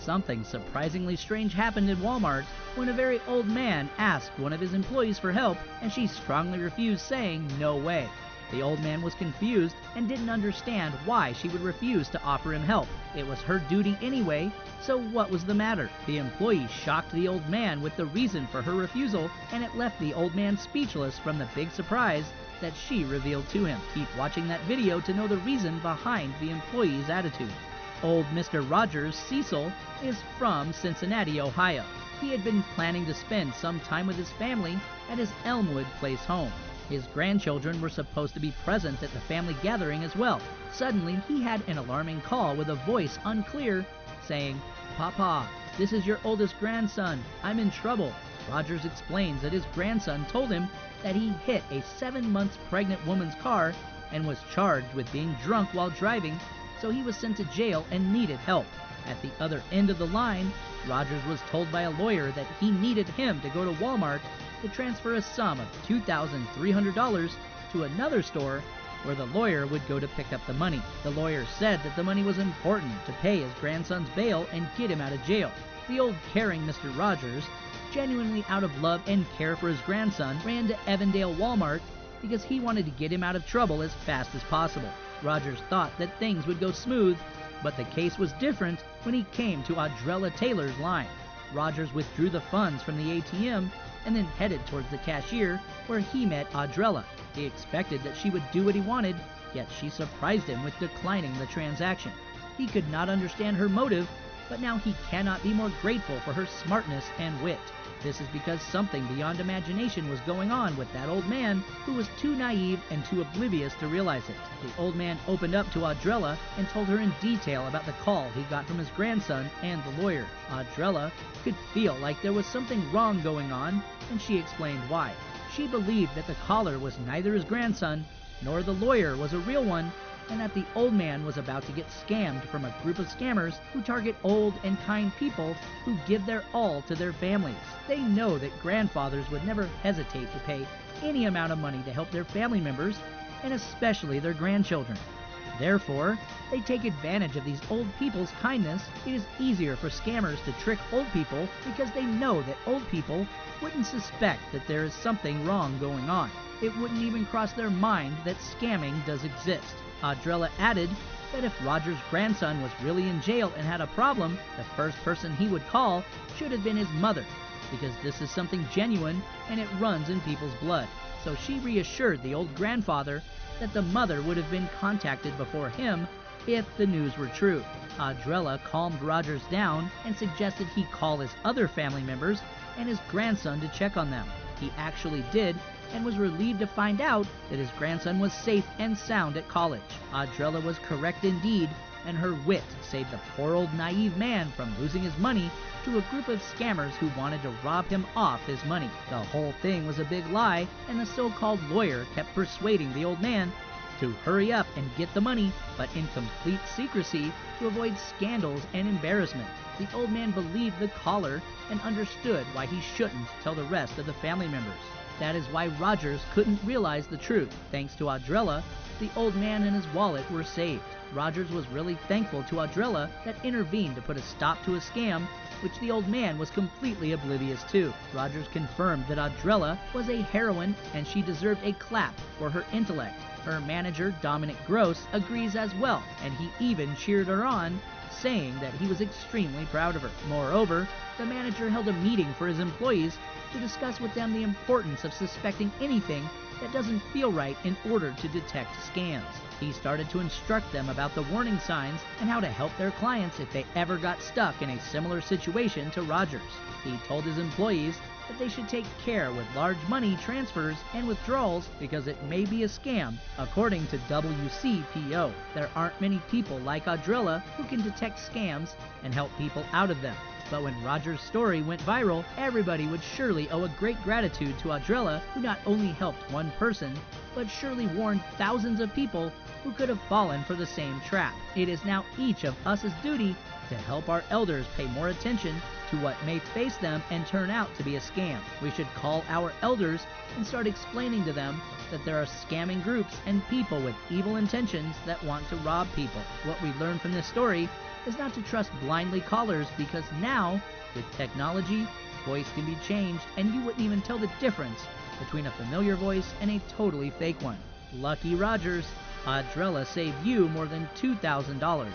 Something surprisingly strange happened in Walmart when a very old man asked one of his employees for help, and she strongly refused, saying, "No way." The old man was confused and didn't understand why she would refuse to offer him help. It was her duty anyway, so what was the matter? The employee shocked the old man with the reason for her refusal, and it left the old man speechless from the big surprise that she revealed to him. Keep watching that video to know the reason behind the employee's attitude. Old Mr. Rogers, Cecil, is from Cincinnati, Ohio. He had been planning to spend some time with his family at his Elmwood Place home. His grandchildren were supposed to be present at the family gathering as well. Suddenly, he had an alarming call with a voice unclear, saying, "Papa, this is your oldest grandson. I'm in trouble." Rogers explains that his grandson told him that he hit a 7 months pregnant woman's car and was charged with being drunk while driving, so he was sent to jail and needed help. At the other end of the line, Rogers was told by a lawyer that he needed him to go to Walmart to transfer a sum of $2,300 to another store where the lawyer would go to pick up the money. The lawyer said that the money was important to pay his grandson's bail and get him out of jail. The old caring Mr. Rogers, genuinely out of love and care for his grandson, ran to Evandale Walmart because he wanted to get him out of trouble as fast as possible. Rogers thought that things would go smooth, but the case was different when he came to Audrella Taylor's line. Rogers withdrew the funds from the ATM and then headed towards the cashier, where he met Audrella. He expected that she would do what he wanted, yet she surprised him with declining the transaction. He could not understand her motive, but now he cannot be more grateful for her smartness and wit. This is because something beyond imagination was going on with that old man, who was too naive and too oblivious to realize it. The old man opened up to Audrella and told her in detail about the call he got from his grandson and the lawyer. Audrella could feel like there was something wrong going on, and she explained why. She believed that the caller was neither his grandson nor the lawyer was a real one, and that the old man was about to get scammed from a group of scammers who target old and kind people who give their all to their families. They know that grandfathers would never hesitate to pay any amount of money to help their family members, and especially their grandchildren. Therefore, they take advantage of these old people's kindness. It is easier for scammers to trick old people because they know that old people wouldn't suspect that there is something wrong going on. It wouldn't even cross their mind that scamming does exist. Audrella added that if Roger's grandson was really in jail and had a problem, the first person he would call should have been his mother, because this is something genuine and it runs in people's blood. So she reassured the old grandfather that the mother would have been contacted before him if the news were true. Audrella calmed Rogers down and suggested he call his other family members and his grandson to check on them. He actually did, and was relieved to find out that his grandson was safe and sound at college. Audrella was correct indeed, and her wit saved the poor old naive man from losing his money to a group of scammers who wanted to rob him off his money. The whole thing was a big lie, and the so-called lawyer kept persuading the old man to hurry up and get the money, but in complete secrecy to avoid scandals and embarrassment. The old man believed the caller and understood why he shouldn't tell the rest of the family members. That is why Rogers couldn't realize the truth. Thanks to Audrella, the old man and his wallet were saved. Rogers was really thankful to Audrella that intervened to put a stop to a scam, which the old man was completely oblivious to. Rogers confirmed that Audrella was a heroine and she deserved a clap for her intellect. Her manager, Dominic Gross, agrees as well, and he even cheered her on, saying that he was extremely proud of her. Moreover, the manager held a meeting for his employees to discuss with them the importance of suspecting anything that doesn't feel right in order to detect scams. He started to instruct them about the warning signs and how to help their clients if they ever got stuck in a similar situation to Rogers. He told his employees that they should take care with large money transfers and withdrawals because it may be a scam, according to WCPO. There aren't many people like Audrella who can detect scams and help people out of them. But when Roger's story went viral, everybody would surely owe a great gratitude to Audrella, who not only helped one person, but surely warned thousands of people who could have fallen for the same trap. It is now each of us' duty to help our elders pay more attention to what may face them and turn out to be a scam. We should call our elders and start explaining to them that there are scamming groups and people with evil intentions that want to rob people. What we learn from this story is not to trust blindly callers, because now, with technology, voice can be changed and you wouldn't even tell the difference between a familiar voice and a totally fake one. Lucky Rogers, Audrella saved you more than $2,000.